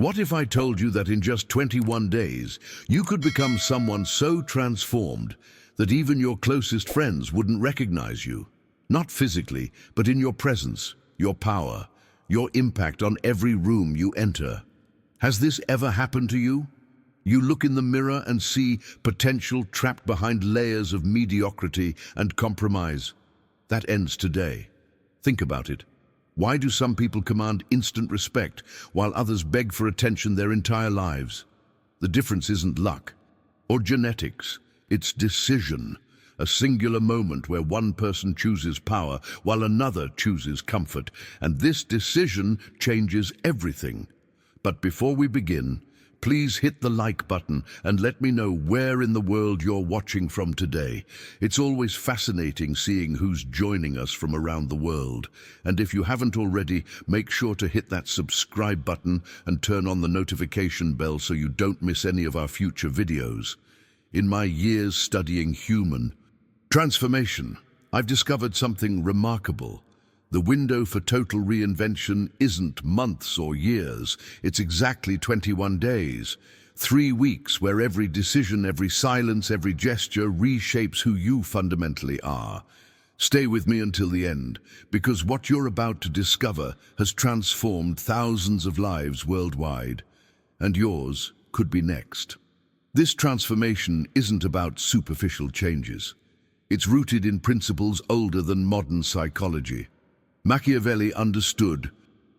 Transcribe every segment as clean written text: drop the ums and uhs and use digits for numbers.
What if I told you that in just 21 days, you could become someone so transformed that even your closest friends wouldn't recognize you? Not physically, but in your presence, your power, your impact on every room you enter. Has this ever happened to you? You look in the mirror and see potential trapped behind layers of mediocrity and compromise. That ends today. Think about it. Why do some people command instant respect while others beg for attention their entire lives? The difference isn't luck or genetics, it's decision. A singular moment where one person chooses power while another chooses comfort, and this decision changes everything. But before we begin, please hit the like button and let me know where in the world you're watching from today. It's always fascinating seeing who's joining us from around the world. And if you haven't already, make sure to hit that subscribe button and turn on the notification bell so you don't miss any of our future videos. In my years studying human transformation, I've discovered something remarkable. The window for total reinvention isn't months or years, it's exactly 21 days. 3 weeks where every decision, every silence, every gesture reshapes who you fundamentally are. Stay with me until the end, because what you're about to discover has transformed thousands of lives worldwide, and yours could be next. This transformation isn't about superficial changes. It's rooted in principles older than modern psychology. Machiavelli understood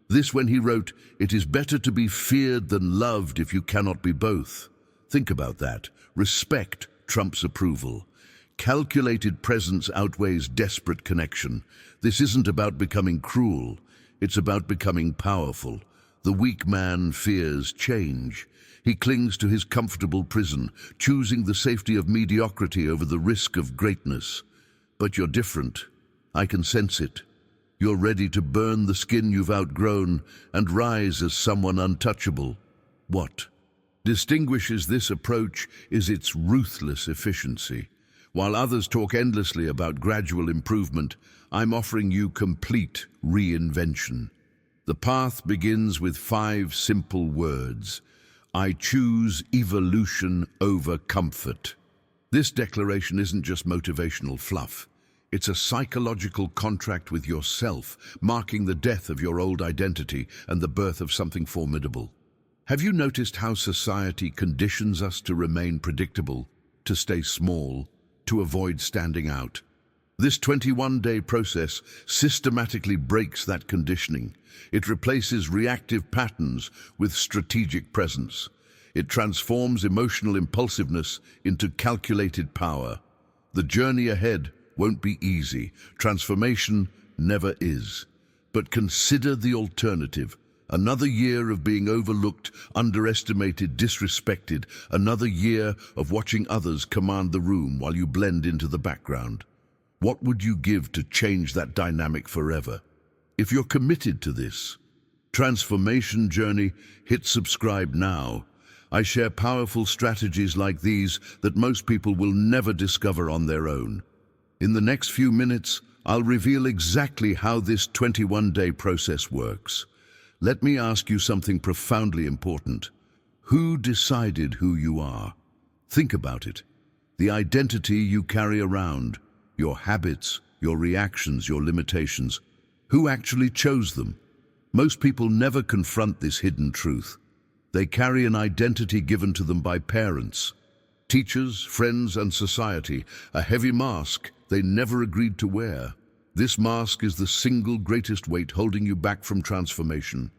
this when he wrote, "It is better to be feared than loved if you cannot be both." Think about that. Respect trumps approval. Calculated presence outweighs desperate connection. This isn't about becoming cruel. It's about becoming powerful. The weak man fears change. He clings to his comfortable prison, choosing the safety of mediocrity over the risk of greatness. But you're different. I can sense it. You're ready to burn the skin you've outgrown and rise as someone untouchable. What distinguishes this approach is its ruthless efficiency. While others talk endlessly about gradual improvement, I'm offering you complete reinvention. The path begins with 5 simple words. I choose evolution over comfort. This declaration isn't just motivational fluff. It's a psychological contract with yourself, marking the death of your old identity and the birth of something formidable. Have you noticed how society conditions us to remain predictable, to stay small, to avoid standing out? This 21-day process systematically breaks that conditioning. It replaces reactive patterns with strategic presence. It transforms emotional impulsiveness into calculated power. The journey ahead won't be easy. Transformation never is. But consider the alternative. Another year of being overlooked, underestimated, disrespected. Another year of watching others command the room while you blend into the background. What would you give to change that dynamic forever? If you're committed to this transformation journey, hit subscribe now. I share powerful strategies like these that most people will never discover on their own. In the next few minutes, I'll reveal exactly how this 21-day process works. Let me ask you something profoundly important. Who decided who you are? Think about it. The identity you carry around, your habits, your reactions, your limitations. Who actually chose them? Most people never confront this hidden truth. They carry an identity given to them by parents, teachers, friends, and society, a heavy mask they never agreed to wear. This mask is the single greatest weight holding you back from transformation.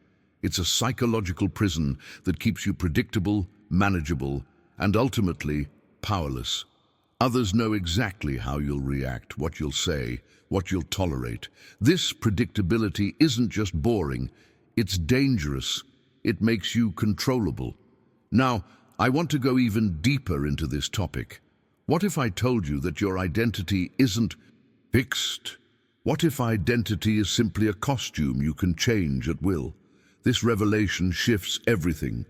It's a psychological prison that keeps you predictable, manageable, and ultimately powerless. Others know exactly how you'll react, what you'll say, what you'll tolerate. This predictability isn't just boring, it's dangerous. It makes you controllable. Now, I want to go even deeper into this topic. What if I told you that your identity isn't fixed? What if identity is simply a costume you can change at will? This revelation shifts everything.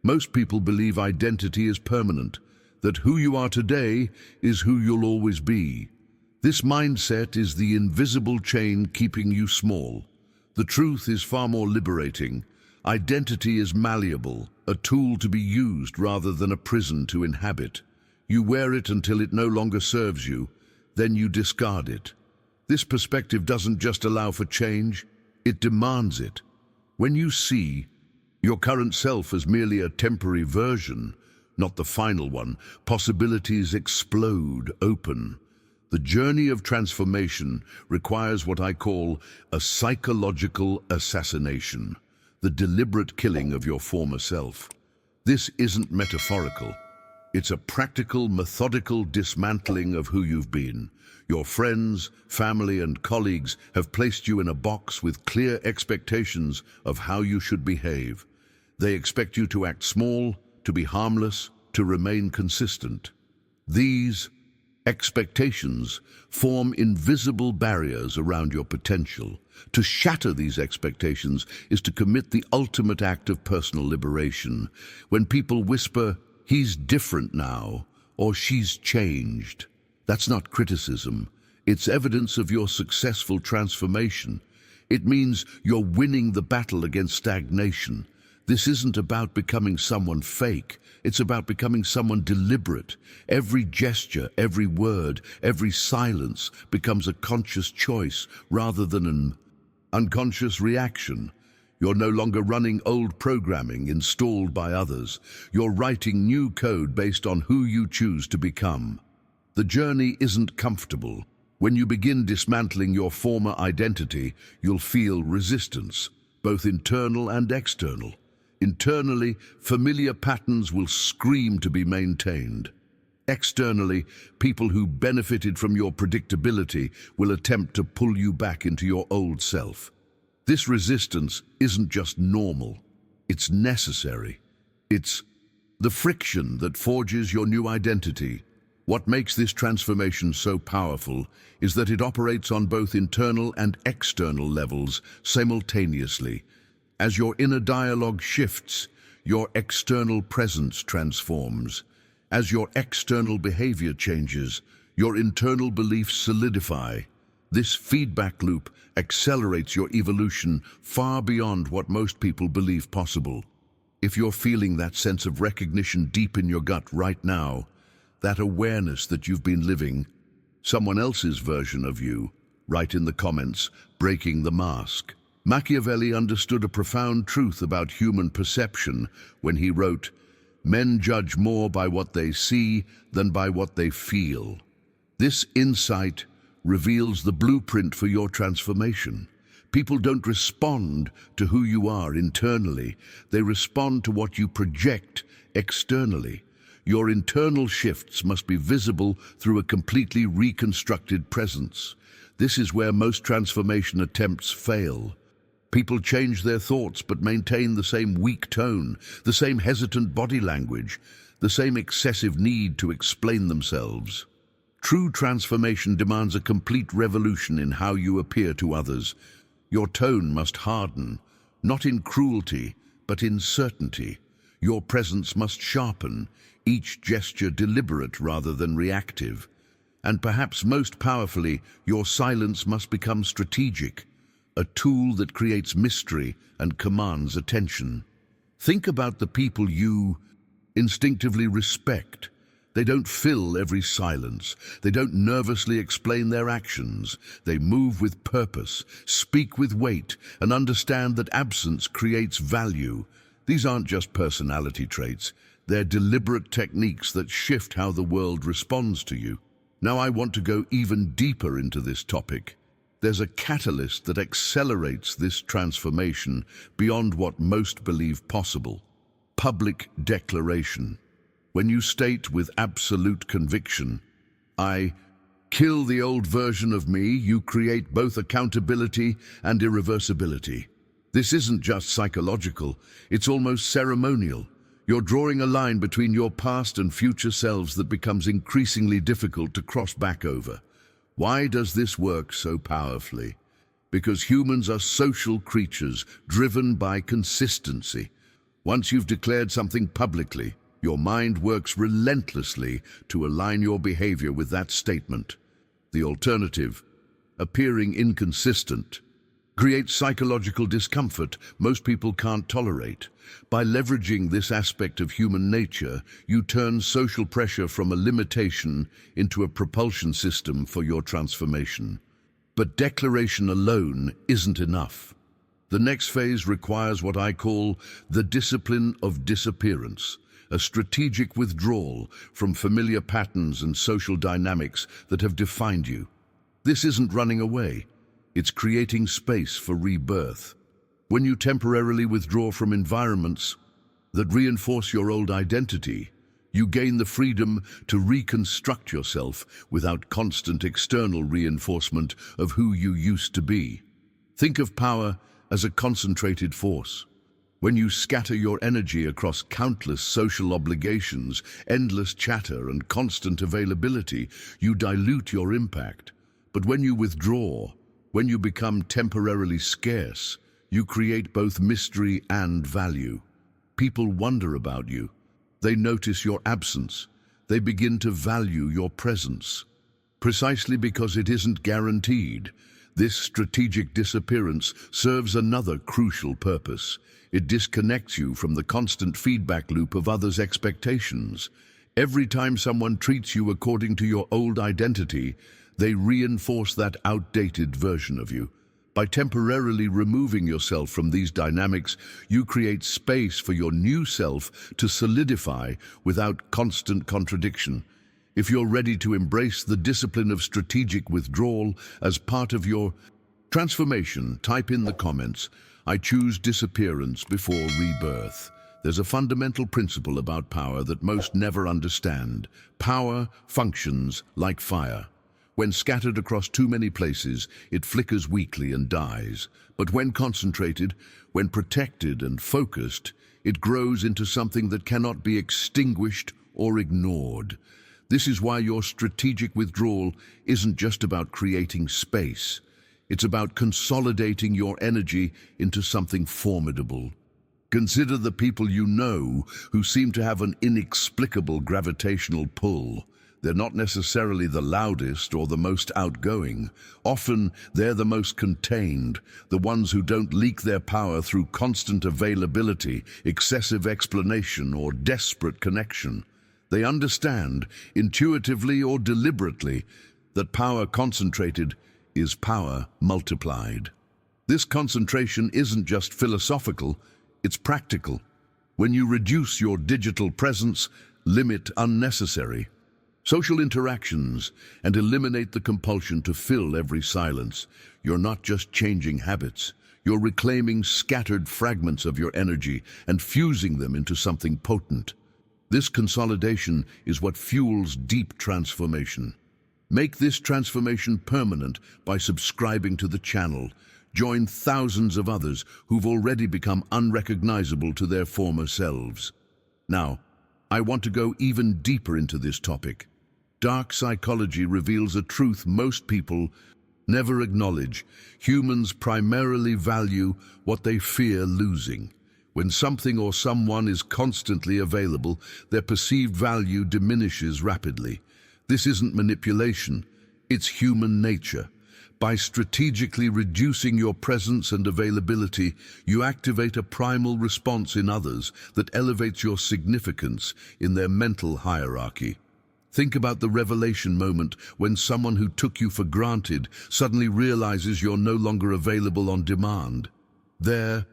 Most people believe identity is permanent, that who you are today is who you'll always be. This mindset is the invisible chain keeping you small. The truth is far more liberating. Identity is malleable, a tool to be used rather than a prison to inhabit. You wear it until it no longer serves you, then you discard it. This perspective doesn't just allow for change, it demands it. When you see your current self as merely a temporary version, not the final one, possibilities explode open. The journey of transformation requires what I call a psychological assassination, the deliberate killing of your former self. This isn't metaphorical. It's a practical, methodical dismantling of who you've been. Your friends, family, and colleagues have placed you in a box with clear expectations of how you should behave. They expect you to act small, to be harmless, to remain consistent. These expectations form invisible barriers around your potential. To shatter these expectations is to commit the ultimate act of personal liberation. When people whisper, "He's different now," or "she's changed," that's not criticism. It's evidence of your successful transformation. It means you're winning the battle against stagnation. This isn't about becoming someone fake. It's about becoming someone deliberate. Every gesture, every word, every silence becomes a conscious choice rather than an unconscious reaction. You're no longer running old programming installed by others. You're writing new code based on who you choose to become. The journey isn't comfortable. When you begin dismantling your former identity, you'll feel resistance, both internal and external. Internally, familiar patterns will scream to be maintained. Externally, people who benefited from your predictability will attempt to pull you back into your old self. This resistance isn't just normal, it's necessary. It's the friction that forges your new identity. What makes this transformation so powerful is that it operates on both internal and external levels simultaneously. As your inner dialogue shifts, your external presence transforms. As your external behavior changes, your internal beliefs solidify. This feedback loop accelerates your evolution far beyond what most people believe possible. If you're feeling that sense of recognition deep in your gut right now, that awareness that you've been living someone else's version of you, write in the comments, breaking the mask. Machiavelli understood a profound truth about human perception when he wrote, "Men judge more by what they see than by what they feel." This insight reveals the blueprint for your transformation. People don't respond to who you are internally, they respond to what you project externally. Your internal shifts must be visible through a completely reconstructed presence. This is where most transformation attempts fail. People change their thoughts but maintain the same weak tone, the same hesitant body language, the same excessive need to explain themselves. True transformation demands a complete revolution in how you appear to others. Your tone must harden, not in cruelty, but in certainty. Your presence must sharpen, each gesture deliberate rather than reactive. And perhaps most powerfully, your silence must become strategic, a tool that creates mystery and commands attention. Think about the people you instinctively respect. They don't fill every silence. They don't nervously explain their actions. They move with purpose, speak with weight, and understand that absence creates value. These aren't just personality traits. They're deliberate techniques that shift how the world responds to you. Now I want to go even deeper into this topic. There's a catalyst that accelerates this transformation beyond what most believe possible: public declaration. When you state with absolute conviction, "I kill the old version of me," you create both accountability and irreversibility. This isn't just psychological, it's almost ceremonial. You're drawing a line between your past and future selves that becomes increasingly difficult to cross back over. Why does this work so powerfully? Because humans are social creatures driven by consistency. Once you've declared something publicly, your mind works relentlessly to align your behavior with that statement. The alternative, appearing inconsistent, creates psychological discomfort most people can't tolerate. By leveraging this aspect of human nature, you turn social pressure from a limitation into a propulsion system for your transformation. But declaration alone isn't enough. The next phase requires what I call the discipline of disappearance, a strategic withdrawal from familiar patterns and social dynamics that have defined you. This isn't running away, it's creating space for rebirth. When you temporarily withdraw from environments that reinforce your old identity, you gain the freedom to reconstruct yourself without constant external reinforcement of who you used to be. Think of power as a concentrated force. When you scatter your energy across countless social obligations, endless chatter, and constant availability, you dilute your impact. But when you withdraw, when you become temporarily scarce, you create both mystery and value. People wonder about you. They notice your absence. They begin to value your presence. Precisely because it isn't guaranteed, this strategic disappearance serves another crucial purpose. It disconnects you from the constant feedback loop of others' expectations. Every time someone treats you according to your old identity, they reinforce that outdated version of you. By temporarily removing yourself from these dynamics, you create space for your new self to solidify without constant contradiction. If you're ready to embrace the discipline of strategic withdrawal as part of your transformation, type in the comments, "I choose disappearance before rebirth." There's a fundamental principle about power that most never understand. Power functions like fire. When scattered across too many places, it flickers weakly and dies. But when concentrated, when protected and focused, it grows into something that cannot be extinguished or ignored. This is why your strategic withdrawal isn't just about creating space. It's about consolidating your energy into something formidable. Consider the people you know who seem to have an inexplicable gravitational pull. They're not necessarily the loudest or the most outgoing. Often, they're the most contained, the ones who don't leak their power through constant availability, excessive explanation, or desperate connection. They understand, intuitively or deliberately, that power concentrated is power multiplied. This concentration isn't just philosophical, it's practical. When you reduce your digital presence, limit unnecessary social interactions, and eliminate the compulsion to fill every silence, you're not just changing habits, you're reclaiming scattered fragments of your energy and fusing them into something potent. This consolidation is what fuels deep transformation. Make this transformation permanent by subscribing to the channel. Join thousands of others who've already become unrecognizable to their former selves. Now, I want to go even deeper into this topic. Dark psychology reveals a truth most people never acknowledge. Humans primarily value what they fear losing. When something or someone is constantly available, their perceived value diminishes rapidly. This isn't manipulation, it's human nature. By strategically reducing your presence and availability, you activate a primal response in others that elevates your significance in their mental hierarchy. Think about the revelation moment when someone who took you for granted suddenly realizes you're no longer available on demand. Their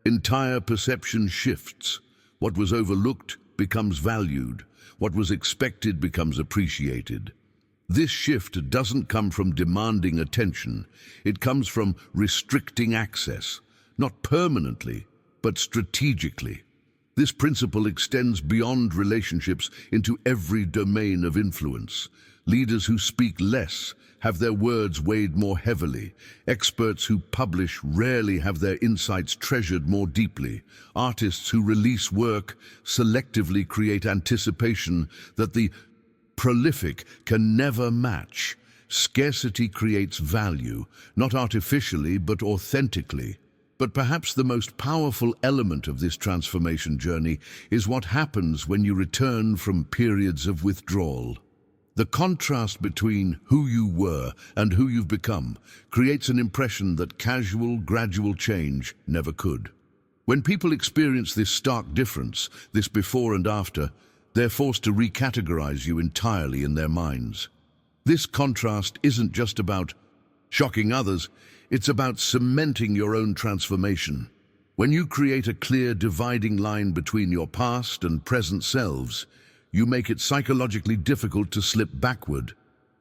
entire perception shifts. What was overlooked becomes valued. What was expected becomes appreciated. This shift doesn't come from demanding attention. It comes from restricting access, not permanently, but strategically. This principle extends beyond relationships into every domain of influence. Leaders who speak less have their words weighed more heavily. Experts who publish rarely have their insights treasured more deeply. Artists who release work selectively create anticipation that the prolific can never match. Scarcity creates value, not artificially but authentically. But perhaps the most powerful element of this transformation journey is what happens when you return from periods of withdrawal. The contrast between who you were and who you've become creates an impression that casual, gradual change never could. When people experience this stark difference, this before and after, they're forced to recategorize you entirely in their minds. This contrast isn't just about shocking others, it's about cementing your own transformation. When you create a clear dividing line between your past and present selves, you make it psychologically difficult to slip backward.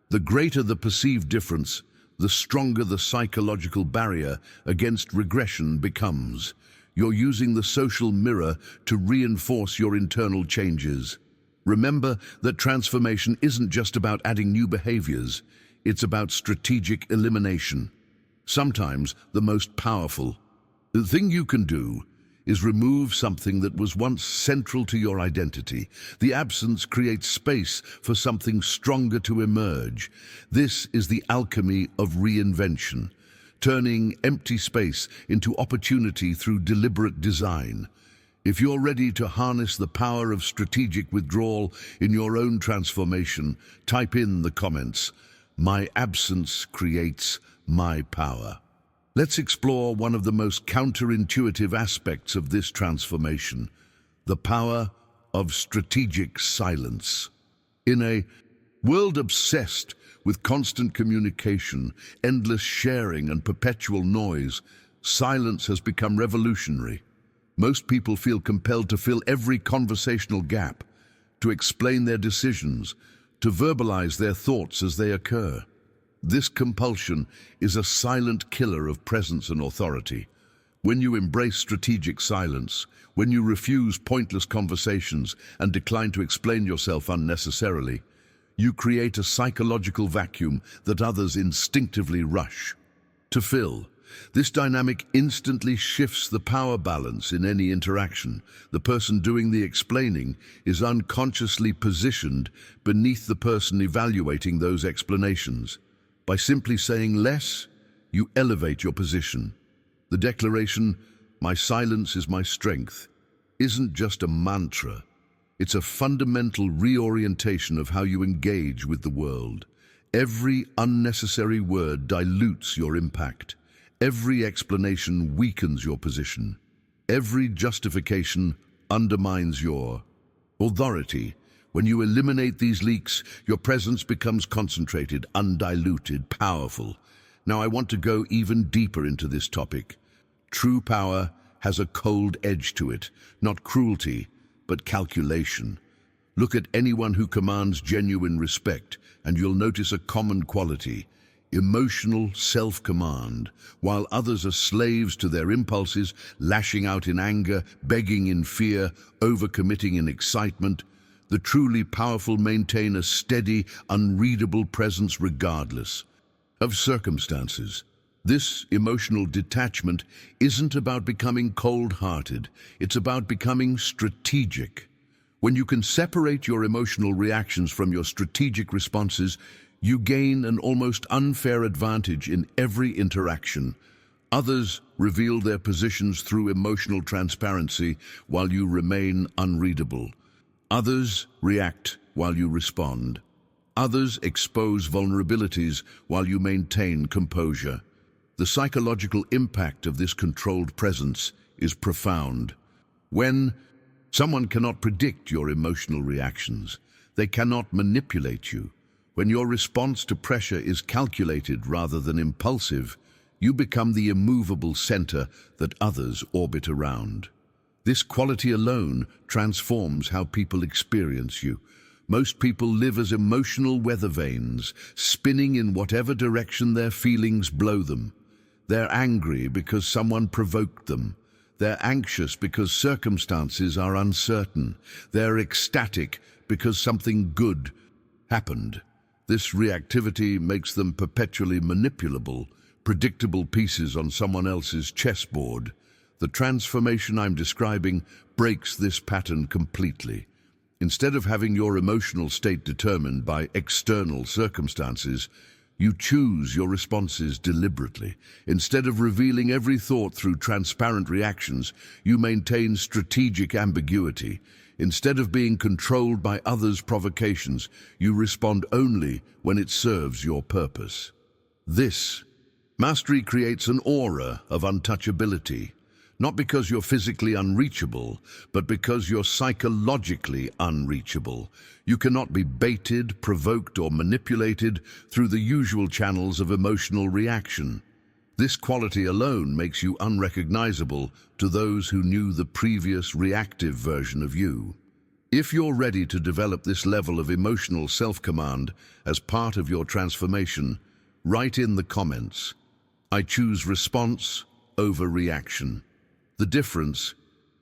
The greater the perceived difference, the stronger the psychological barrier against regression becomes. You're using the social mirror to reinforce your internal changes. Remember that transformation isn't just about adding new behaviors, it's about strategic elimination. Sometimes the most powerful. The thing you can do is remove something that was once central to your identity. The absence creates space for something stronger to emerge. This is the alchemy of reinvention, turning empty space into opportunity through deliberate design. If you're ready to harness the power of strategic withdrawal in your own transformation, type in the comments, "My absence creates my power." Let's explore one of the most counterintuitive aspects of this transformation, the power of strategic silence. In a world obsessed with constant communication, endless sharing, and perpetual noise, silence has become revolutionary. Most people feel compelled to fill every conversational gap, to explain their decisions, to verbalize their thoughts as they occur. This compulsion is a silent killer of presence and authority. When you embrace strategic silence, when you refuse pointless conversations and decline to explain yourself unnecessarily, you create a psychological vacuum that others instinctively rush to fill. This dynamic instantly shifts the power balance in any interaction. The person doing the explaining is unconsciously positioned beneath the person evaluating those explanations. By simply saying less, you elevate your position. The declaration, "My silence is my strength," isn't just a mantra. It's a fundamental reorientation of how you engage with the world. Every unnecessary word dilutes your impact. Every explanation weakens your position. Every justification undermines your authority. When you eliminate these leaks, your presence becomes concentrated, undiluted, powerful. Now I want to go even deeper into this topic. True power has a cold edge to it, not cruelty, but calculation. Look at anyone who commands genuine respect, and you'll notice a common quality: emotional self-command. While others are slaves to their impulses, lashing out in anger, begging in fear, overcommitting in excitement, the truly powerful maintain a steady, unreadable presence regardless of circumstances. This emotional detachment isn't about becoming cold-hearted, it's about becoming strategic. When you can separate your emotional reactions from your strategic responses, you gain an almost unfair advantage in every interaction. Others reveal their positions through emotional transparency while you remain unreadable. Others react while you respond. Others expose vulnerabilities while you maintain composure. The psychological impact of this controlled presence is profound. When someone cannot predict your emotional reactions, they cannot manipulate you. When your response to pressure is calculated rather than impulsive, you become the immovable center that others orbit around. This quality alone transforms how people experience you. Most people live as emotional weather vanes, spinning in whatever direction their feelings blow them. They're angry because someone provoked them. They're anxious because circumstances are uncertain. They're ecstatic because something good happened. This reactivity makes them perpetually manipulable, predictable pieces on someone else's chessboard. The transformation I'm describing breaks this pattern completely. Instead of having your emotional state determined by external circumstances, You choose your responses deliberately. Instead of revealing every thought through transparent reactions, you maintain strategic ambiguity. Instead of being controlled by others' provocations, you respond only when it serves your purpose. This mastery creates an aura of untouchability, not because you're physically unreachable, but because you're psychologically unreachable. You cannot be baited, provoked, or manipulated through the usual channels of emotional reaction. This quality alone makes you unrecognizable to those who knew the previous reactive version of you. If you're ready to develop this level of emotional self-command as part of your transformation, write in the comments, "I choose response over reaction." The difference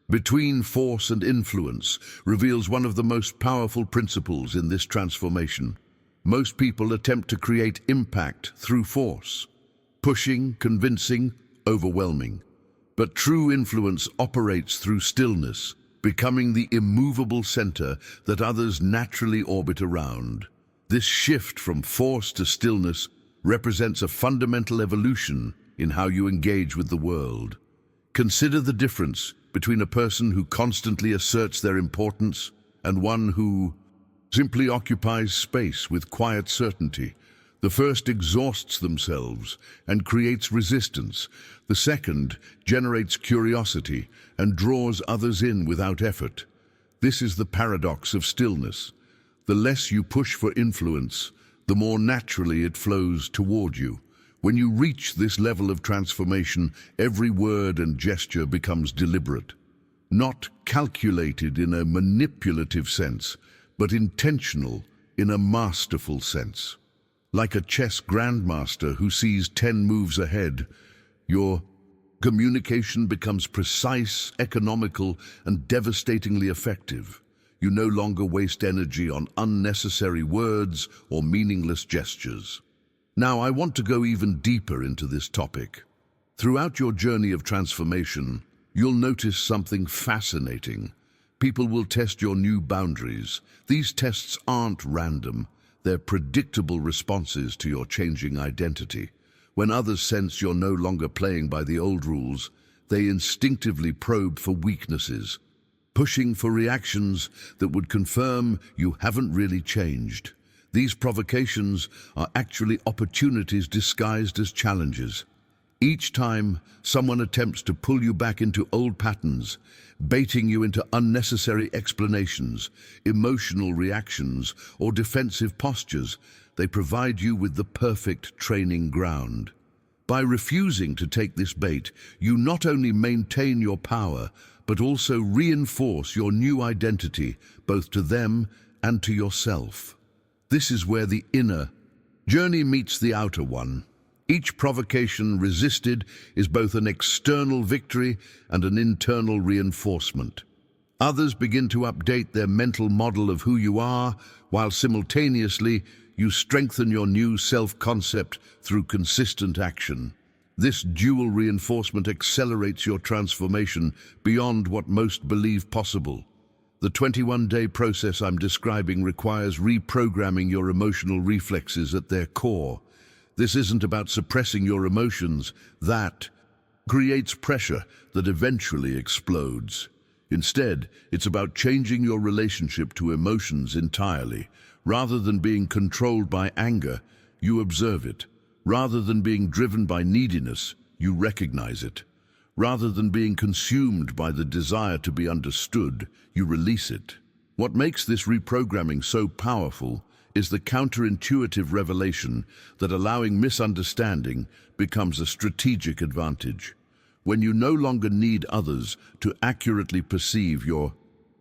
between force and influence reveals one of the most powerful principles in this transformation. Most people attempt to create impact through force, pushing, convincing, overwhelming. But true influence operates through stillness, becoming the immovable center that others naturally orbit around. This shift from force to stillness represents a fundamental evolution in how you engage with the world. Consider the difference between a person who constantly asserts their importance and one who simply occupies space with quiet certainty. The first exhausts themselves and creates resistance. The second generates curiosity and draws others in without effort. This is the paradox of stillness. The less you push for influence, the more naturally it flows toward you. When you reach this level of transformation, every word and gesture becomes deliberate, not calculated in a manipulative sense, but intentional in a masterful sense. Like a chess grandmaster who sees 10 moves ahead, your communication becomes precise, economical, and devastatingly effective. You no longer waste energy on unnecessary words or meaningless gestures. Now, I want to go even deeper into this topic. Throughout your journey of transformation, you'll notice something fascinating. People will test your new boundaries. These tests aren't random. They're predictable responses to your changing identity. When others sense you're no longer playing by the old rules, they instinctively probe for weaknesses, pushing for reactions that would confirm you haven't really changed. These provocations are actually opportunities disguised as challenges. Each time someone attempts to pull you back into old patterns, baiting you into unnecessary explanations, emotional reactions, or defensive postures, they provide you with the perfect training ground. By refusing to take this bait, you not only maintain your power, but also reinforce your new identity, both to them and to yourself. This is where the inner journey meets the outer one. Each provocation resisted is both an external victory and an internal reinforcement. Others begin to update their mental model of who you are, while simultaneously you strengthen your new self-concept through consistent action. This dual reinforcement accelerates your transformation beyond what most believe possible. The 21-day process I'm describing requires reprogramming your emotional reflexes at their core. This isn't about suppressing your emotions. That creates pressure that eventually explodes. Instead, it's about changing your relationship to emotions entirely. Rather than being controlled by anger, you observe it. Rather than being driven by neediness, you recognize it. Rather than being consumed by the desire to be understood, you release it. What makes this reprogramming so powerful is the counterintuitive revelation that allowing misunderstanding becomes a strategic advantage. When you no longer need others to accurately perceive your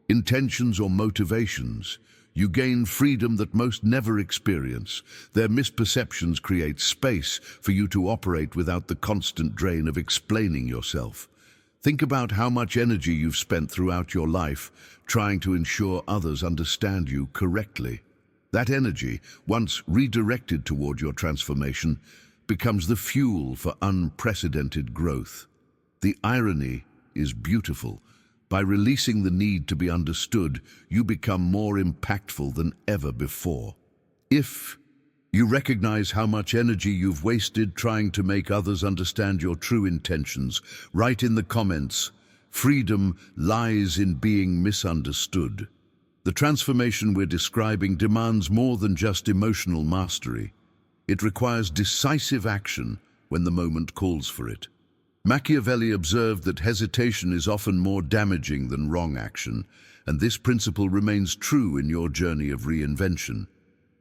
intentions or motivations, you gain freedom that most never experience. Their misperceptions create space for you to operate without the constant drain of explaining yourself. Think about how much energy you've spent throughout your life trying to ensure others understand you correctly. That energy, once redirected toward your transformation, becomes the fuel for unprecedented growth. The irony is beautiful. By releasing the need to be understood, you become more impactful than ever before. If You recognize how much energy you've wasted trying to make others understand your true intentions. Write in the comments, freedom lies in being misunderstood. The transformation we're describing demands more than just emotional mastery. It requires decisive action when the moment calls for it. Machiavelli observed that hesitation is often more damaging than wrong action, and this principle remains true in your journey of reinvention.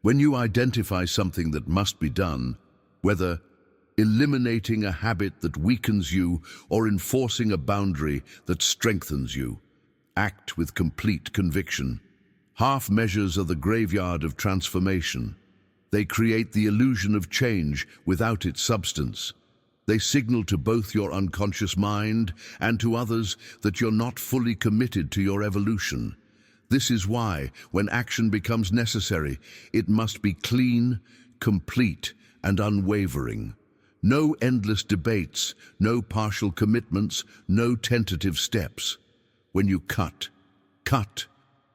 When you identify something that must be done, whether eliminating a habit that weakens you or enforcing a boundary that strengthens you, act with complete conviction. Half measures are the graveyard of transformation. They create the illusion of change without its substance. They signal to both your unconscious mind and to others that you're not fully committed to your evolution. This is why, when action becomes necessary, it must be clean, complete, and unwavering. No endless debates, no partial commitments, no tentative steps. When you cut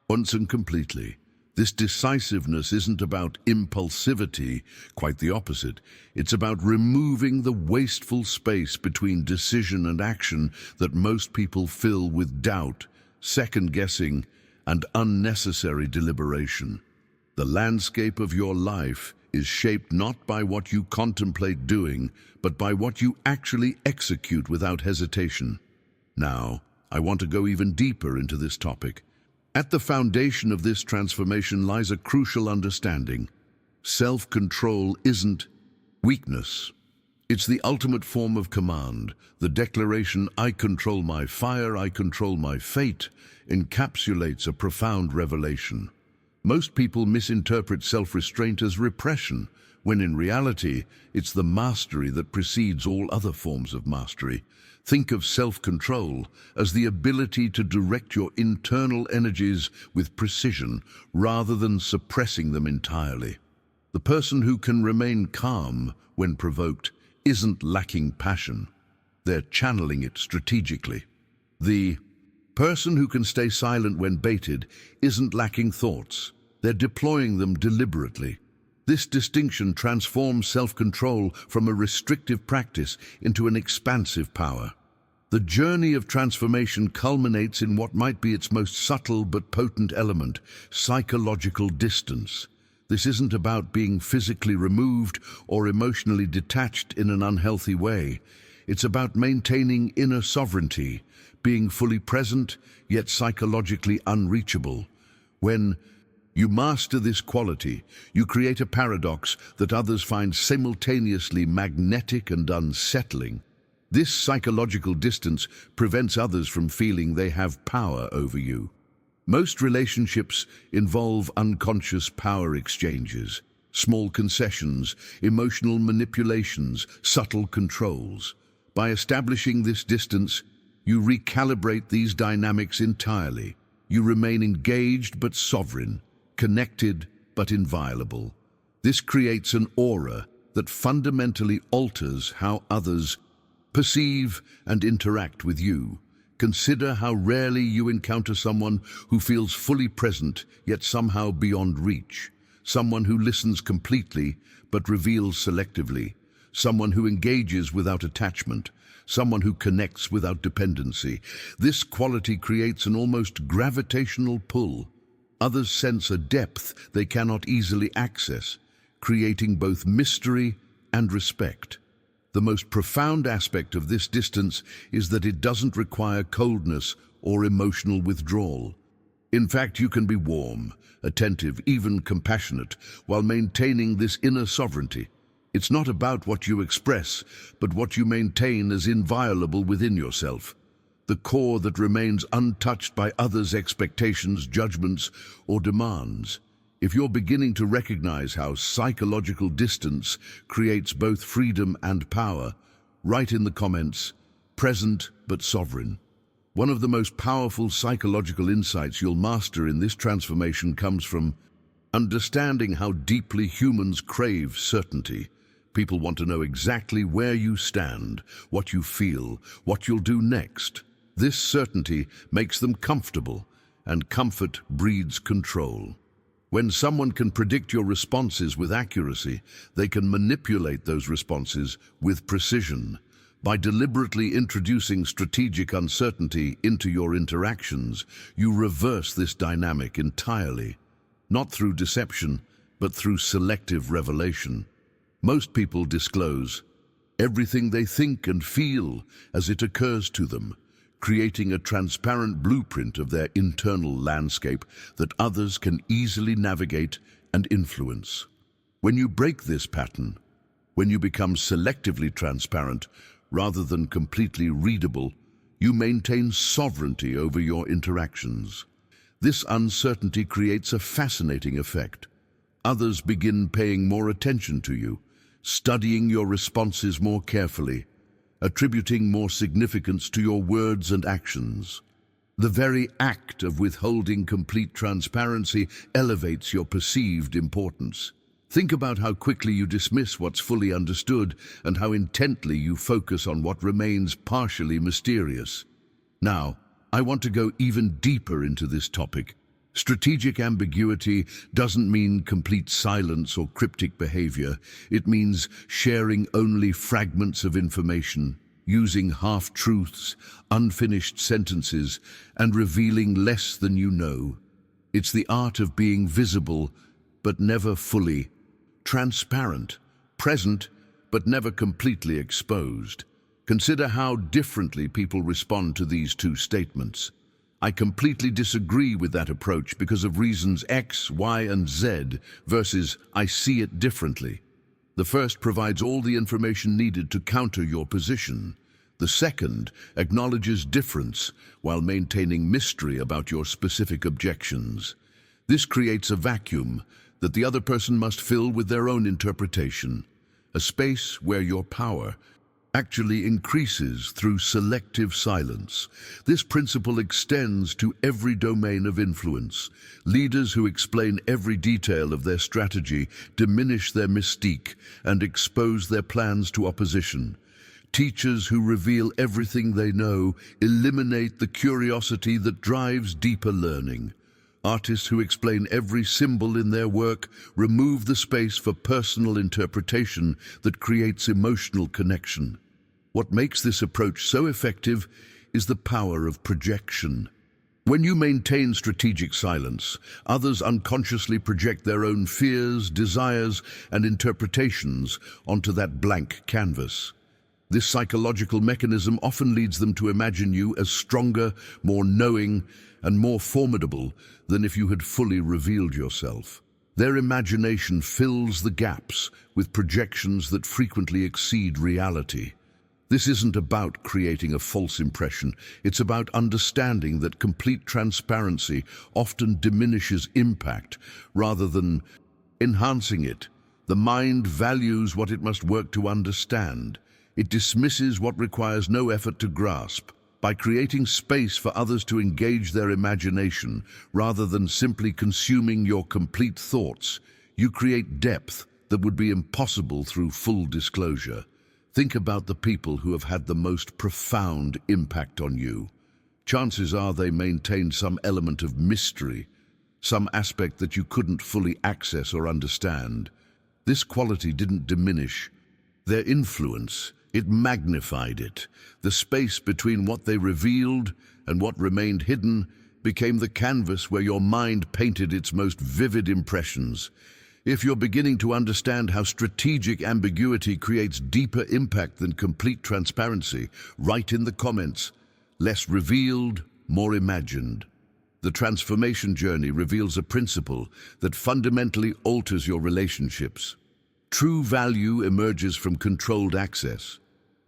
once and completely. This decisiveness isn't about impulsivity, quite the opposite. It's about removing the wasteful space between decision and action that most people fill with doubt, second-guessing, and unnecessary deliberation. The landscape of your life is shaped not by what you contemplate doing, but by what you actually execute without hesitation. Now, I want to go even deeper into this topic. At the foundation of this transformation lies a crucial understanding. Self-control isn't weakness. It's the ultimate form of command. The declaration, "I control my fire, I control my fate," encapsulates a profound revelation. Most people misinterpret self-restraint as repression, when in reality, it's the mastery that precedes all other forms of mastery. Think of self-control as the ability to direct your internal energies with precision rather than suppressing them entirely. The person who can remain calm when provoked isn't lacking passion. They're channeling it strategically. The person who can stay silent when baited isn't lacking thoughts. They're deploying them deliberately. This distinction transforms self-control from a restrictive practice into an expansive power. The journey of transformation culminates in what might be its most subtle but potent element, psychological distance. This isn't about being physically removed or emotionally detached in an unhealthy way. It's about maintaining inner sovereignty, being fully present, yet psychologically unreachable. When you master this quality, you create a paradox that others find simultaneously magnetic and unsettling. This psychological distance prevents others from feeling they have power over you. Most relationships involve unconscious power exchanges, small concessions, emotional manipulations, subtle controls. By establishing this distance, you recalibrate these dynamics entirely. You remain engaged but sovereign, connected but inviolable. This creates an aura that fundamentally alters how others perceive and interact with you. Consider how rarely you encounter someone who feels fully present yet somehow beyond reach. Someone who listens completely but reveals selectively. Someone who engages without attachment. Someone who connects without dependency. This quality creates an almost gravitational pull. Others sense a depth they cannot easily access, creating both mystery and respect. The most profound aspect of this distance is that it doesn't require coldness or emotional withdrawal. In fact, you can be warm, attentive, even compassionate, while maintaining this inner sovereignty. It's not about what you express, but what you maintain as inviolable within yourself. The core that remains untouched by others' expectations, judgments, or demands. If you're beginning to recognize how psychological distance creates both freedom and power, write in the comments, present but sovereign. One of the most powerful psychological insights you'll master in this transformation comes from understanding how deeply humans crave certainty. People want to know exactly where you stand, what you feel, what you'll do next. This certainty makes them comfortable, and comfort breeds control. When someone can predict your responses with accuracy, they can manipulate those responses with precision. By deliberately introducing strategic uncertainty into your interactions, you reverse this dynamic entirely, not through deception, but through selective revelation. Most people disclose everything they think and feel as it occurs to them, creating a transparent blueprint of their internal landscape that others can easily navigate and influence. When you break this pattern, when you become selectively transparent rather than completely readable, you maintain sovereignty over your interactions. This uncertainty creates a fascinating effect. Others begin paying more attention to you, studying your responses more carefully, attributing more significance to your words and actions. The very act of withholding complete transparency elevates your perceived importance. Think about how quickly you dismiss what's fully understood and how intently you focus on what remains partially mysterious. Now, I want to go even deeper into this topic. Strategic ambiguity doesn't mean complete silence or cryptic behavior. It means sharing only fragments of information, using half-truths, unfinished sentences, and revealing less than you know. It's the art of being visible, but never fully, transparent, present, but never completely exposed. Consider how differently people respond to these two statements. I completely disagree with that approach because of reasons X, Y, and Z versus I see it differently. The first provides all the information needed to counter your position. The second acknowledges difference while maintaining mystery about your specific objections. This creates a vacuum that the other person must fill with their own interpretation, a space where your power actually increases through selective silence. This principle extends to every domain of influence. Leaders who explain every detail of their strategy diminish their mystique and expose their plans to opposition. Teachers who reveal everything they know eliminate the curiosity that drives deeper learning. Artists who explain every symbol in their work remove the space for personal interpretation that creates emotional connection. What makes this approach so effective is the power of projection. When you maintain strategic silence, others unconsciously project their own fears, desires, and interpretations onto that blank canvas. This psychological mechanism often leads them to imagine you as stronger, more knowing, and more formidable than if you had fully revealed yourself. Their imagination fills the gaps with projections that frequently exceed reality. This isn't about creating a false impression. It's about understanding that complete transparency often diminishes impact rather than enhancing it. The mind values what it must work to understand. It dismisses what requires no effort to grasp. By creating space for others to engage their imagination rather than simply consuming your complete thoughts, you create depth that would be impossible through full disclosure. Think about the people who have had the most profound impact on you. Chances are they maintained some element of mystery, some aspect that you couldn't fully access or understand. This quality didn't diminish their influence, it magnified it. The space between what they revealed and what remained hidden became the canvas where your mind painted its most vivid impressions. If you're beginning to understand how strategic ambiguity creates deeper impact than complete transparency, write in the comments, less revealed, more imagined. The transformation journey reveals a principle that fundamentally alters your relationships. True value emerges from controlled access.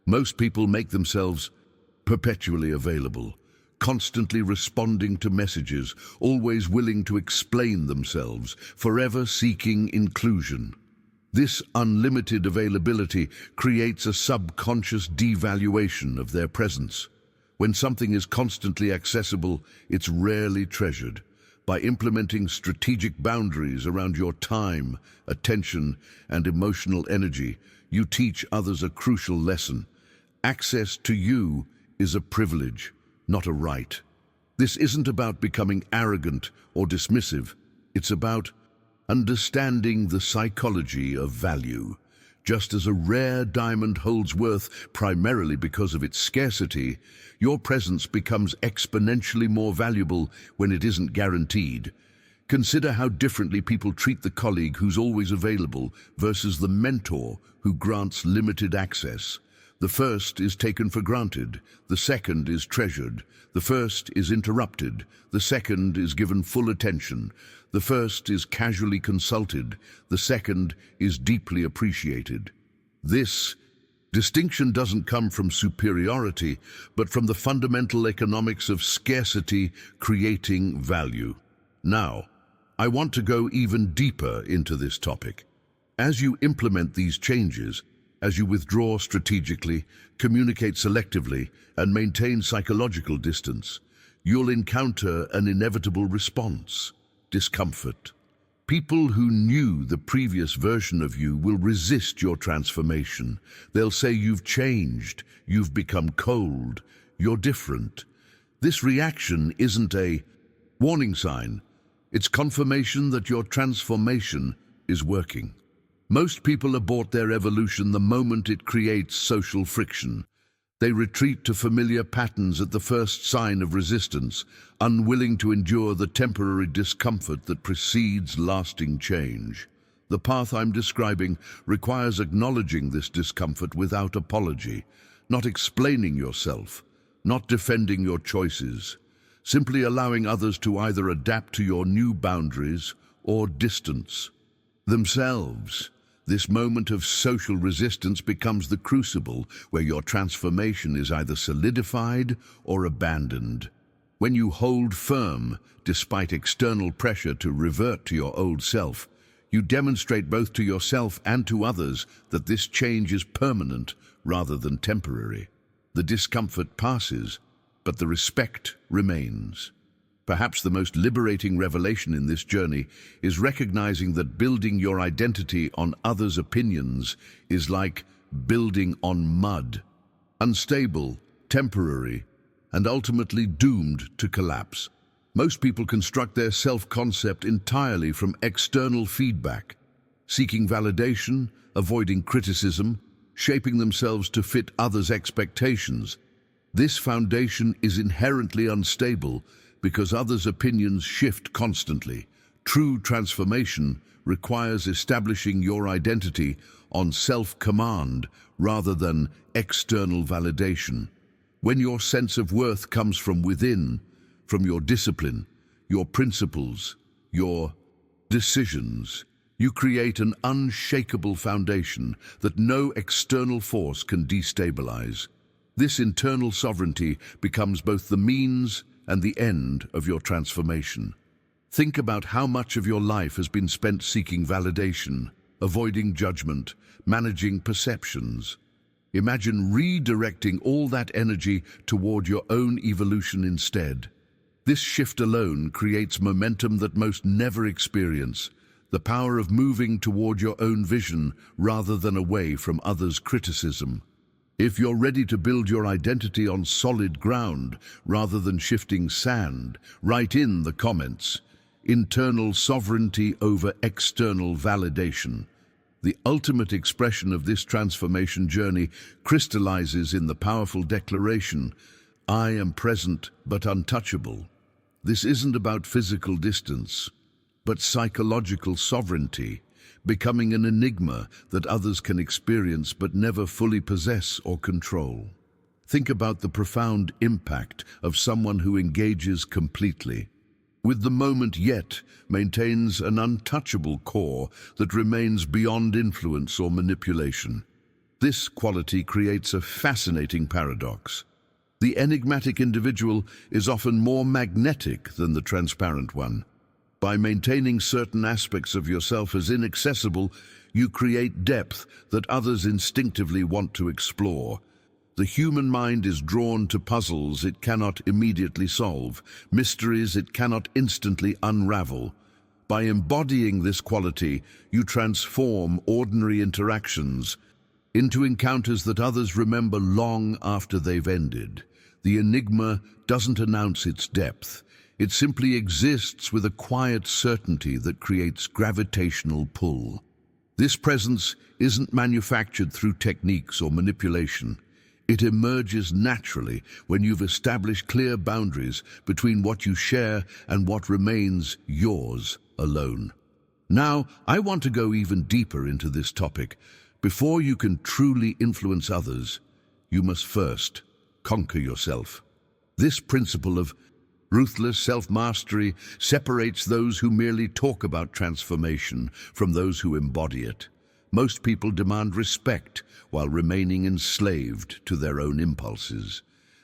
Most people make themselves perpetually available, constantly responding to messages, always willing to explain themselves, forever seeking inclusion. This unlimited availability creates a subconscious devaluation of their presence. When something is constantly accessible, it's rarely treasured. By implementing strategic boundaries around your time, attention, and emotional energy, you teach others a crucial lesson. Access to you is a privilege, not a right. This isn't about becoming arrogant or dismissive. It's about Understanding the psychology of value. Just as a rare diamond holds worth primarily because of its scarcity, your presence becomes exponentially more valuable when it isn't guaranteed. Consider how differently people treat the colleague who's always available versus the mentor who grants limited access. The first is taken for granted, the second is treasured. The first is interrupted, the second is given full attention. The first is casually consulted, the second is deeply appreciated. This distinction doesn't come from superiority, but from the fundamental economics of scarcity creating value. Now, I want to go even deeper into this topic. As you implement these changes, as you withdraw strategically, communicate selectively, and maintain psychological distance, you'll encounter an inevitable response: discomfort. People who knew the previous version of you will resist your transformation. They'll say you've changed, you've become cold, you're different. This reaction isn't a warning sign. It's confirmation that your transformation is working. Most people abort their evolution the moment it creates social friction. They retreat to familiar patterns at the first sign of resistance, unwilling to endure the temporary discomfort that precedes lasting change. The path I'm describing requires acknowledging this discomfort without apology, not explaining yourself, not defending your choices, simply allowing others to either adapt to your new boundaries or distance themselves. This moment of social resistance becomes the crucible where your transformation is either solidified or abandoned. When you hold firm, despite external pressure to revert to your old self, you demonstrate both to yourself and to others that this change is permanent rather than temporary. The discomfort passes, but the respect remains. Perhaps the most liberating revelation in this journey is recognizing that building your identity on others' opinions is like building on mud, unstable, temporary, and ultimately doomed to collapse. Most people construct their self-concept entirely from external feedback, seeking validation, avoiding criticism, shaping themselves to fit others' expectations. This foundation is inherently unstable because others' opinions shift constantly. True transformation requires establishing your identity on self-command rather than external validation. When your sense of worth comes from within, from your discipline, your principles, your decisions, you create an unshakable foundation that no external force can destabilize. This internal sovereignty becomes both the means and the end of your transformation. Think about how much of your life has been spent seeking validation, avoiding judgment, managing perceptions. Imagine redirecting all that energy toward your own evolution instead. This shift alone creates momentum that most never experience, the power of moving toward your own vision rather than away from others' criticism. If you're ready to build your identity on solid ground rather than shifting sand, write in the comments: internal sovereignty over external validation. The ultimate expression of this transformation journey crystallizes in the powerful declaration, "I am present but untouchable." This isn't about physical distance, but psychological sovereignty, becoming an enigma that others can experience but never fully possess or control. Think about the profound impact of someone who engages completely, with the moment yet maintains an untouchable core that remains beyond influence or manipulation. This quality creates a fascinating paradox. The enigmatic individual is often more magnetic than the transparent one. By maintaining certain aspects of yourself as inaccessible, you create depth that others instinctively want to explore. The human mind is drawn to puzzles it cannot immediately solve, mysteries it cannot instantly unravel. By embodying this quality, you transform ordinary interactions into encounters that others remember long after they've ended. The enigma doesn't announce its depth. It simply exists with a quiet certainty that creates gravitational pull. This presence isn't manufactured through techniques or manipulation. It emerges naturally when you've established clear boundaries between what you share and what remains yours alone. Now, I want to go even deeper into this topic. Before you can truly influence others, you must first conquer yourself. This principle of ruthless self-mastery separates those who merely talk about transformation from those who embody it. Most people demand respect while remaining enslaved to their own impulses.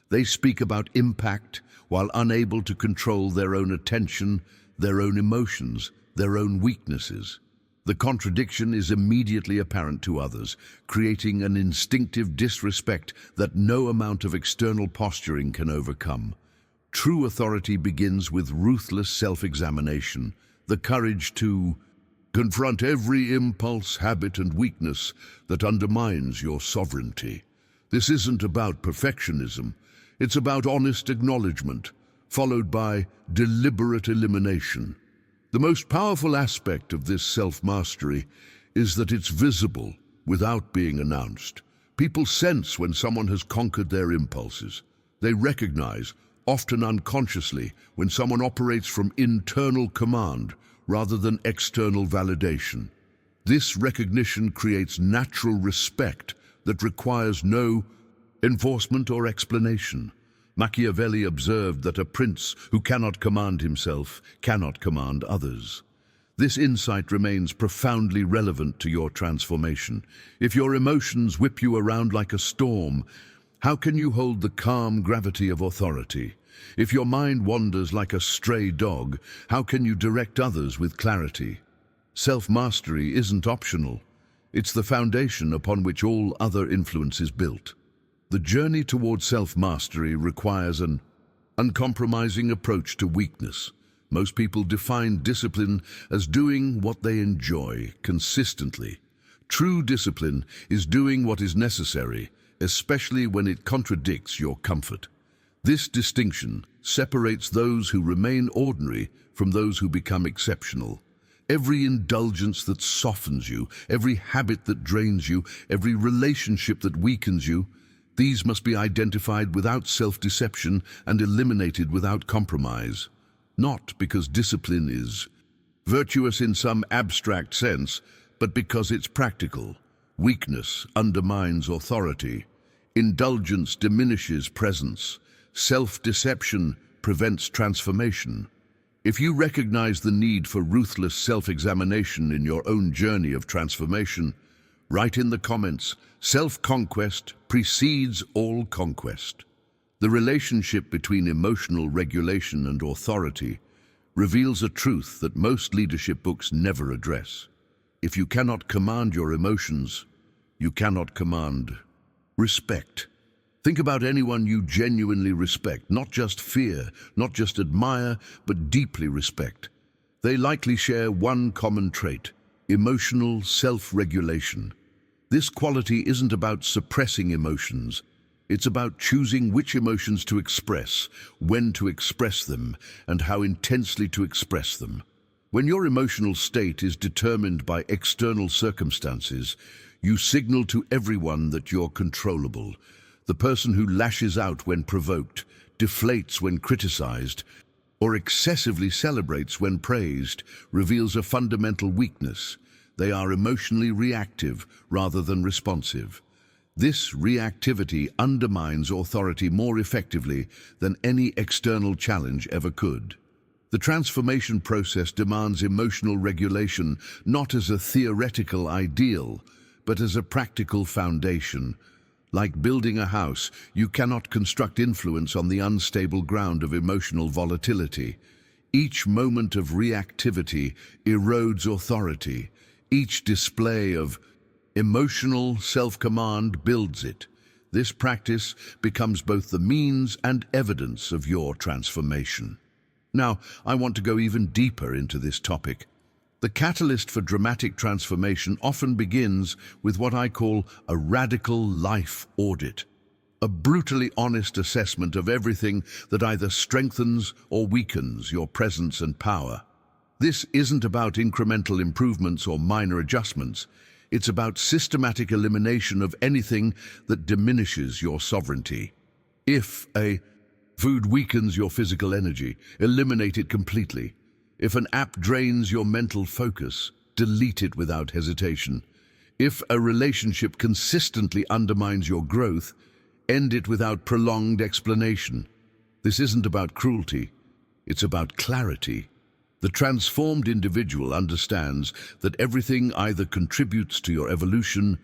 They speak about impact while unable to control their own attention, their own emotions, their own weaknesses. The contradiction is immediately apparent to others, creating an instinctive disrespect that no amount of external posturing can overcome. True authority begins with ruthless self-examination, the courage to confront every impulse, habit, and weakness that undermines your sovereignty. This isn't about perfectionism. It's about honest acknowledgement, followed by deliberate elimination. The most powerful aspect of this self-mastery is that it's visible without being announced. People sense when someone has conquered their impulses. They recognize, often unconsciously, when someone operates from internal command rather than external validation. This recognition creates natural respect that requires no enforcement or explanation. Machiavelli observed that a prince who cannot command himself cannot command others. This insight remains profoundly relevant to your transformation. If your emotions whip you around like a storm, how can you hold the calm gravity of authority? If your mind wanders like a stray dog, how can you direct others with clarity? Self-mastery isn't optional. It's the foundation upon which all other influence is built. The journey toward self-mastery requires an uncompromising approach to weakness. Most people define discipline as doing what they enjoy consistently. True discipline is doing what is necessary, especially when it contradicts your comfort. This distinction separates those who remain ordinary from those who become exceptional. Every indulgence that softens you, every habit that drains you, every relationship that weakens you, these must be identified without self-deception and eliminated without compromise. Not because discipline is virtuous in some abstract sense, but because it's practical. Weakness undermines authority. Indulgence diminishes presence. Self-deception prevents transformation. If you recognize the need for ruthless self-examination in your own journey of transformation, write in the comments, self-conquest precedes all conquest. The relationship between emotional regulation and authority reveals a truth that most leadership books never address. If you cannot command your emotions, you cannot command respect. Think about anyone you genuinely respect, not just fear, not just admire, but deeply respect. They likely share one common trait: emotional self-regulation. This quality isn't about suppressing emotions. It's about choosing which emotions to express, when to express them, and how intensely to express them. When your emotional state is determined by external circumstances, you signal to everyone that you're controllable. The person who lashes out when provoked, deflates when criticized, or excessively celebrates when praised reveals a fundamental weakness. They are emotionally reactive rather than responsive. This reactivity undermines authority more effectively than any external challenge ever could. The transformation process demands emotional regulation not as a theoretical ideal, but as a practical foundation. Like building a house, you cannot construct influence on the unstable ground of emotional volatility. Each moment of reactivity erodes authority. Each display of emotional self-command builds it. This practice becomes both the means and evidence of your transformation. Now, I want to go even deeper into this topic. The catalyst for dramatic transformation often begins with what I call a radical life audit. a brutally honest assessment of everything that either strengthens or weakens your presence and power. This isn't about incremental improvements or minor adjustments. It's about systematic elimination of anything that diminishes your sovereignty. If a food weakens your physical energy, eliminate it completely. If an app drains your mental focus, delete it without hesitation. If a relationship consistently undermines your growth, end it without prolonged explanation. This isn't about cruelty, it's about clarity. The transformed individual understands that everything either contributes to your evolution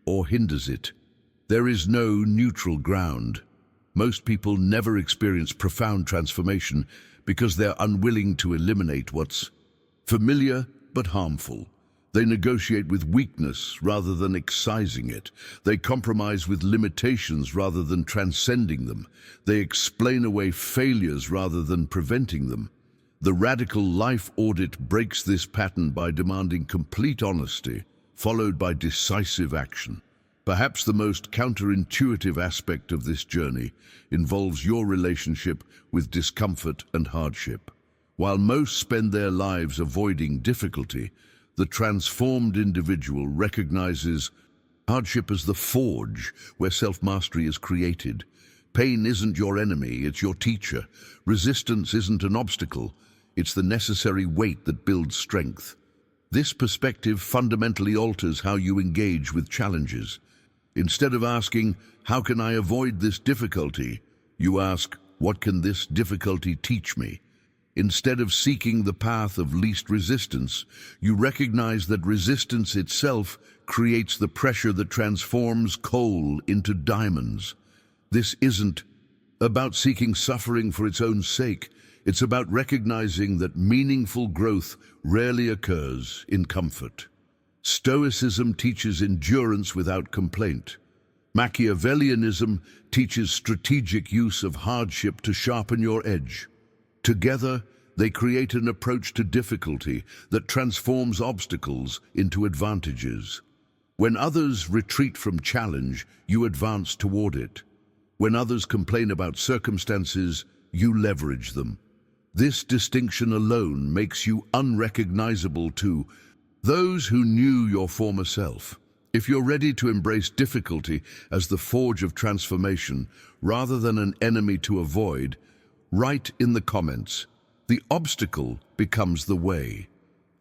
or hinders it. There is no neutral ground. Most people never experience profound transformation because they're unwilling to eliminate what's familiar but harmful. They negotiate with weakness rather than excising it. They compromise with limitations rather than transcending them. They explain away failures rather than preventing them. The radical life audit breaks this pattern by demanding complete honesty, followed by decisive action. Perhaps the most counterintuitive aspect of this journey involves your relationship with discomfort and hardship. While most spend their lives avoiding difficulty, the transformed individual recognizes hardship as the forge where self-mastery is created. Pain isn't your enemy, it's your teacher. Resistance isn't an obstacle, it's the necessary weight that builds strength. This perspective fundamentally alters how you engage with challenges. Instead of asking, "How can I avoid this difficulty?" you ask, "What can this difficulty teach me?" Instead of seeking the path of least resistance, you recognize that resistance itself creates the pressure that transforms coal into diamonds. This isn't about seeking suffering for its own sake. It's about recognizing that meaningful growth rarely occurs in comfort. Stoicism teaches endurance without complaint. Machiavellianism teaches strategic use of hardship to sharpen your edge. Together, they create an approach to difficulty that transforms obstacles into advantages. When others retreat from challenge, you advance toward it. When others complain about circumstances, you leverage them. This distinction alone makes you unrecognizable to those who knew your former self. If you're ready to embrace difficulty as the forge of transformation rather than an enemy to avoid, write in the comments, "The obstacle becomes the way."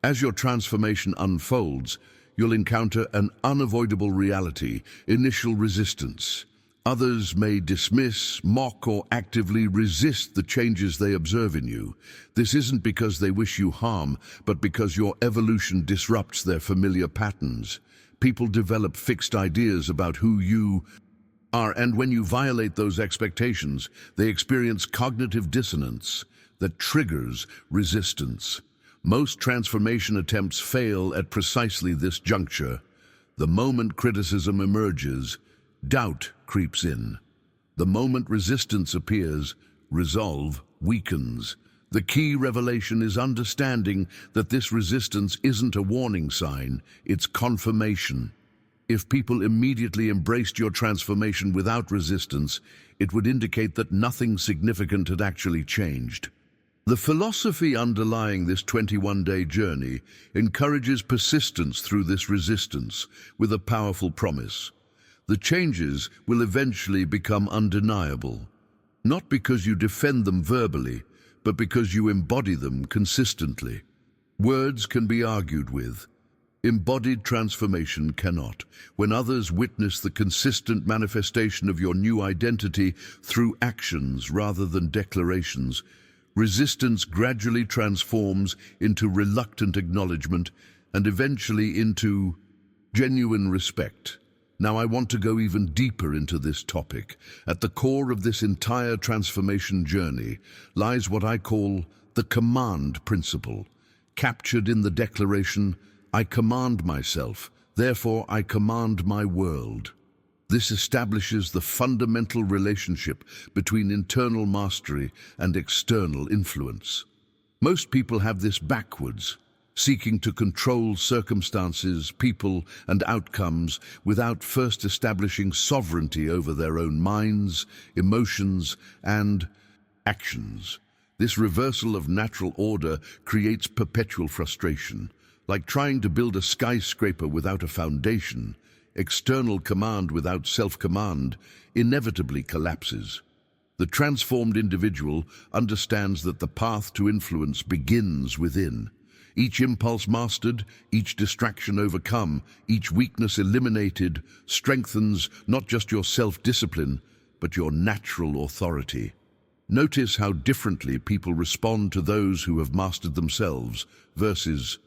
As your transformation unfolds, you'll encounter an unavoidable reality, initial resistance. Others may dismiss, mock, or actively resist the changes they observe in you. This isn't because they wish you harm, but because your evolution disrupts their familiar patterns. People develop fixed ideas about who you are, and when you violate those expectations, they experience cognitive dissonance that triggers resistance. Most transformation attempts fail at precisely this juncture. The moment criticism emerges, doubt creeps in. The moment resistance appears, resolve weakens. The key revelation is understanding that this resistance isn't a warning sign, it's confirmation. If people immediately embraced your transformation without resistance, it would indicate that nothing significant had actually changed. The philosophy underlying this 21-day journey encourages persistence through this resistance with a powerful promise. The changes will eventually become undeniable, not because you defend them verbally, but because you embody them consistently. Words can be argued with. Embodied transformation cannot. When others witness the consistent manifestation of your new identity through actions rather than declarations, resistance gradually transforms into reluctant acknowledgement and eventually into genuine respect. Now I want to go even deeper into this topic. At the core of this entire transformation journey lies what I call the command principle, captured in the declaration, "I command myself, therefore I command my world." This establishes the fundamental relationship between internal mastery and external influence. Most people have this backwards. seeking to control circumstances, people, and outcomes without first establishing sovereignty over their own minds, emotions, and actions. This reversal of natural order creates perpetual frustration. Like trying to build a skyscraper without a foundation, external command without self-command inevitably collapses. The transformed individual understands that the path to influence begins within. Each impulse mastered, each distraction overcome, each weakness eliminated strengthens not just your self-discipline, but your natural authority. Notice how differently people respond to those who have mastered themselves versus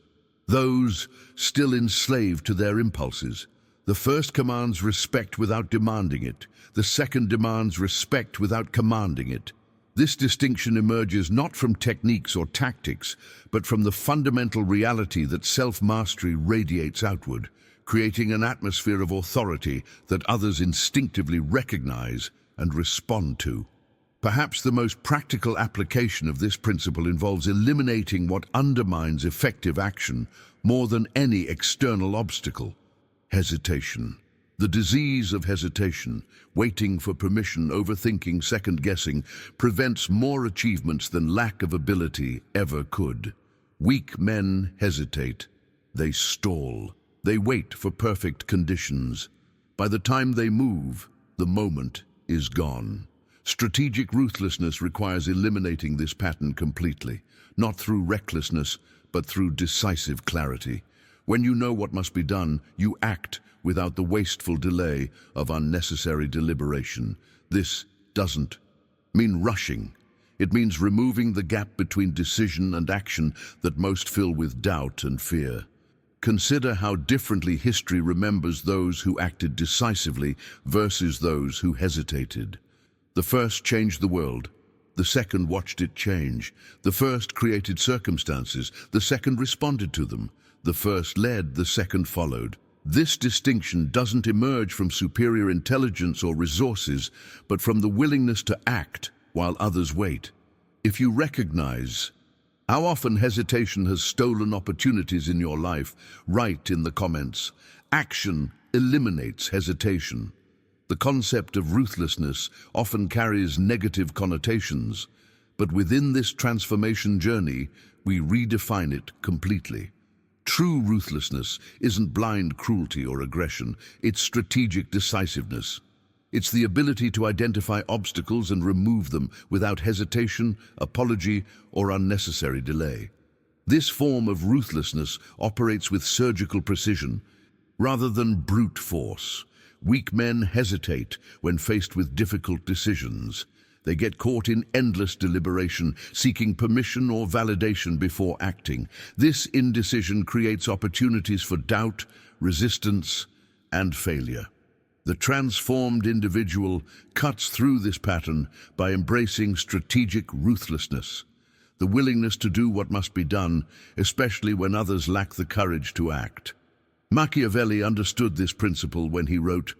those still enslaved to their impulses. The first commands respect without demanding it. The second demands respect without commanding it. This distinction emerges not from techniques or tactics, but from the fundamental reality that self-mastery radiates outward, creating an atmosphere of authority that others instinctively recognize and respond to. Perhaps the most practical application of this principle involves eliminating what undermines effective action more than any external obstacle: hesitation. The disease of hesitation, waiting for permission, overthinking, second-guessing, prevents more achievements than lack of ability ever could. Weak men hesitate. They stall. They wait for perfect conditions. By the time they move, the moment is gone. Strategic ruthlessness requires eliminating this pattern completely, not through recklessness, but through decisive clarity. When you know what must be done, you act without the wasteful delay of unnecessary deliberation. This doesn't mean rushing. It means removing the gap between decision and action that most fill with doubt and fear. Consider how differently history remembers those who acted decisively versus those who hesitated. The first changed the world. The second watched it change. The first created circumstances. The second responded to them. The first led, the second followed. This distinction doesn't emerge from superior intelligence or resources, but from the willingness to act while others wait. If you recognize how often hesitation has stolen opportunities in your life, write in the comments. Action eliminates hesitation. The concept of ruthlessness often carries negative connotations, but within this transformation journey, we redefine it completely. True ruthlessness isn't blind cruelty or aggression, it's strategic decisiveness. It's the ability to identify obstacles and remove them without hesitation, apology, or unnecessary delay. This form of ruthlessness operates with surgical precision, rather than brute force. Weak men hesitate when faced with difficult decisions. They get caught in endless deliberation, seeking permission or validation before acting. This indecision creates opportunities for doubt, resistance, and failure. The transformed individual cuts through this pattern by embracing strategic ruthlessness, the willingness to do what must be done, especially when others lack the courage to act. Machiavelli understood this principle when he wrote,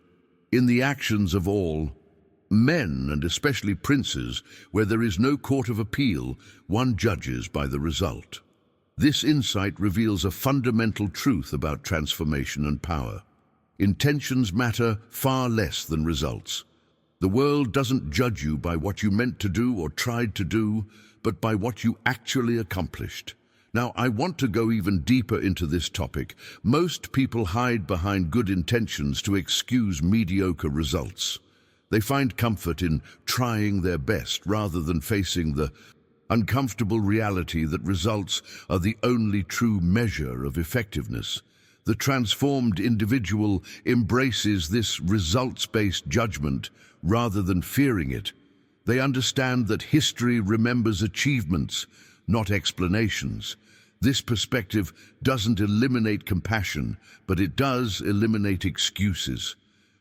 "In the actions of all men, and especially princes, where there is no court of appeal, one judges by the result." This insight reveals a fundamental truth about transformation and power. Intentions matter far less than results. The world doesn't judge you by what you meant to do or tried to do, but by what you actually accomplished. Now, I want to go even deeper into this topic. Most people hide behind good intentions to excuse mediocre results. They find comfort in trying their best rather than facing the uncomfortable reality that results are the only true measure of effectiveness. The transformed individual embraces this results-based judgment rather than fearing it. They understand that history remembers achievements, not explanations. This perspective doesn't eliminate compassion, but it does eliminate excuses.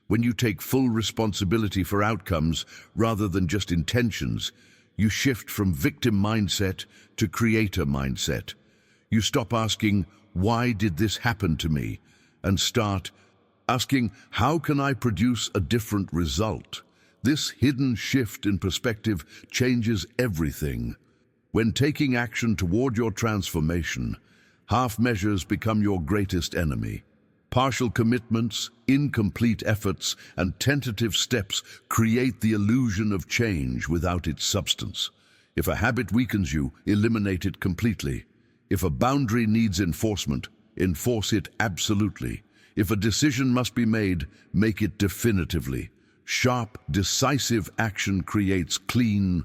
When you take full responsibility for outcomes rather than just intentions, you shift from victim mindset to creator mindset. You stop asking, "Why did this happen to me?" and start asking, "How can I produce a different result?" This hidden shift in perspective changes everything. When taking action toward your transformation, Half measures become your greatest enemy. Partial commitments, incomplete efforts, and tentative steps create the illusion of change without its substance. If a habit weakens you, eliminate it completely. If a boundary needs enforcement, enforce it absolutely. If a decision must be made, make it definitively. Sharp, decisive action creates clean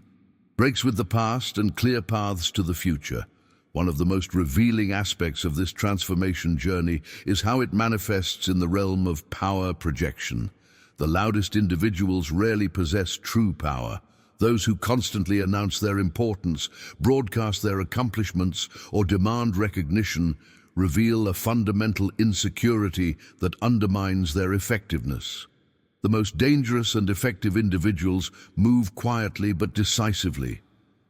breaks with the past and clear paths to the future. One of the most revealing aspects of this transformation journey is how it manifests in the realm of power projection. The loudest individuals rarely possess true power. Those who constantly announce their importance, broadcast their accomplishments, or demand recognition reveal a fundamental insecurity that undermines their effectiveness. The most dangerous and effective individuals move quietly but decisively.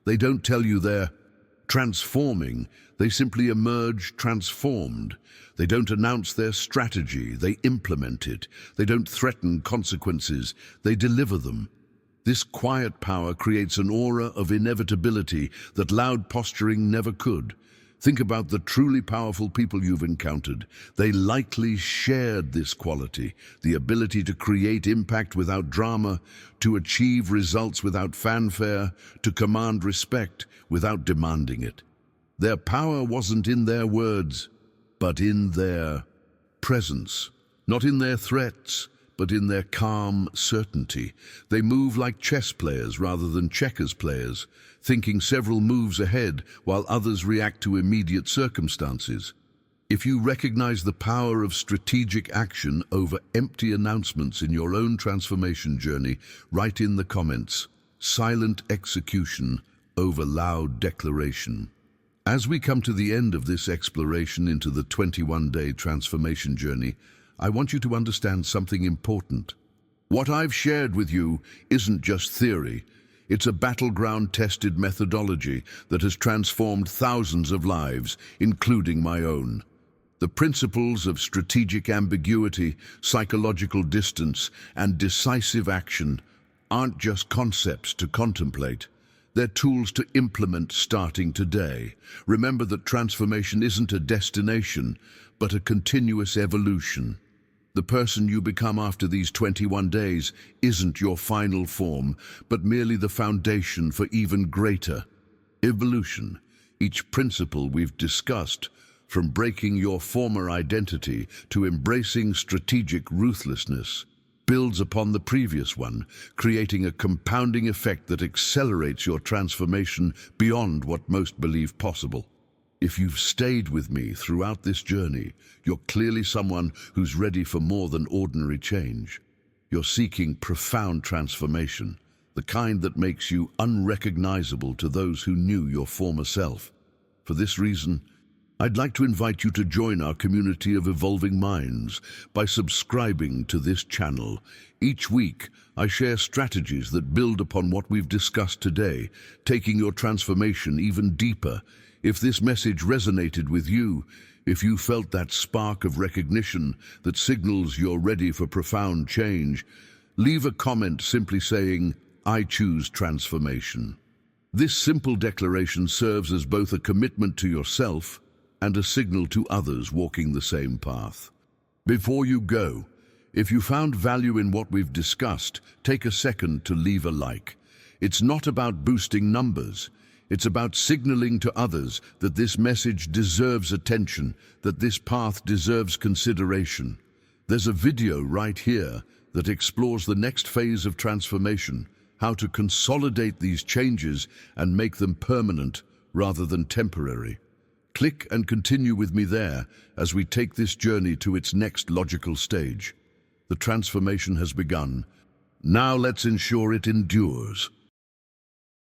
They don't tell you they're transforming, they simply emerge transformed. They don't announce their strategy, they implement it. They don't threaten consequences, they deliver them. This quiet power creates an aura of inevitability that loud posturing never could. Think about the truly powerful people you've encountered. They likely shared this quality, the ability to create impact without drama, to achieve results without fanfare, to command respect without demanding it. Their power wasn't in their words, but in their presence, not in their threats, but in their calm certainty. They move like chess players rather than checkers players, thinking several moves ahead while others react to immediate circumstances. If you recognize the power of strategic action over empty announcements in your own transformation journey, write in the comments, silent execution over loud declaration. As we come to the end of this exploration into the 21-day transformation journey, I want you to understand something important. What I've shared with you isn't just theory. It's a battleground-tested methodology that has transformed thousands of lives, including my own. The principles of strategic ambiguity, psychological distance, and decisive action aren't just concepts to contemplate. They're tools to implement starting today. Remember that transformation isn't a destination, but a continuous evolution. The person you become after these 21 days isn't your final form, but merely the foundation for even greater evolution. Each principle we've discussed, from breaking your former identity to embracing strategic ruthlessness, builds upon the previous one, creating a compounding effect that accelerates your transformation beyond what most believe possible. If you've stayed with me throughout this journey, you're clearly someone who's ready for more than ordinary change. You're seeking profound transformation, the kind that makes you unrecognizable to those who knew your former self. For this reason, I'd like to invite you to join our community of evolving minds by subscribing to this channel. Each week, I share strategies that build upon what we've discussed today, taking your transformation even deeper. If this message resonated with you, if you felt that spark of recognition that signals you're ready for profound change, leave a comment simply saying, "I choose transformation." This simple declaration serves as both a commitment to yourself and a signal to others walking the same path. Before you go, if you found value in what we've discussed, take a second to leave a like. It's not about boosting numbers. It's about signaling to others that this message deserves attention, that this path deserves consideration. There's a video right here that explores the next phase of transformation, how to consolidate these changes and make them permanent rather than temporary. Click and continue with me there as we take this journey to its next logical stage. The transformation has begun. Now let's ensure it endures.